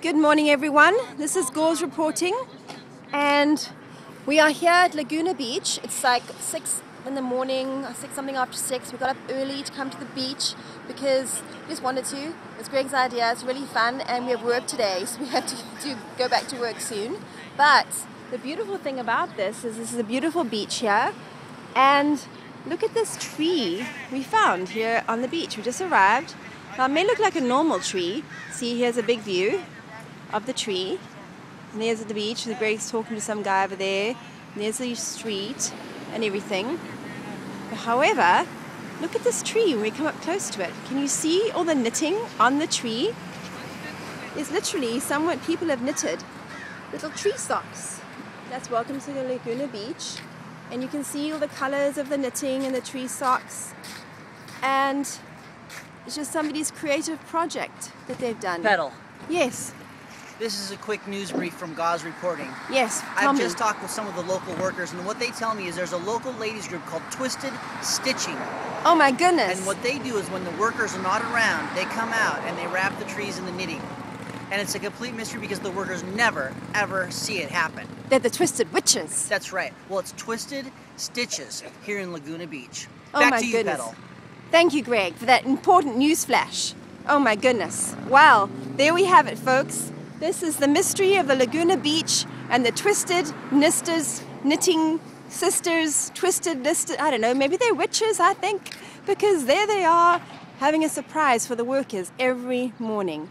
Good morning, everyone. This is Gauze reporting, and we are here at Laguna Beach. It's like 6 in the morning, 6 something after 6. We got up early to come to the beach because we just wanted to. It's Greg's idea. It's really fun, and we have work today, so we have to go back to work soon. But the beautiful thing about this is a beautiful beach here, and look at this tree we found here on the beach. We just arrived. Now, it may look like a normal tree. See, here's a big view of the tree. And there's the beach. Greg's talking to some guy over there. And there's the street and everything. But however, look at this tree when we come up close to it. Can you see all the knitting on the tree? It's literally somewhat people have knitted little tree socks. That's welcome to the Laguna Beach. And you can see all the colors of the knitting and the tree socks. And it's just somebody's creative project that they've done. Petal. Yes. This is a quick news brief from Gauze Reporting. Yes, I've just talked with some of the local workers, and what they tell me is there's a local ladies group called Twisted Stitching. Oh my goodness. And what they do is when the workers are not around, they come out and they wrap the trees in the knitting. And it's a complete mystery because the workers never, ever see it happen. They're the Twisted Witches. That's right. Well, it's Twisted Stitches here in Laguna Beach. Oh Back my to you, goodness. Petal. Thank you, Greg, for that important news flash. Oh my goodness. Well, there we have it, folks. This is the mystery of the Laguna Beach and the Twisted Knitting Sisters, Twisted Knitted, I don't know, maybe they're witches, I think, because there they are having a surprise for the workers every morning.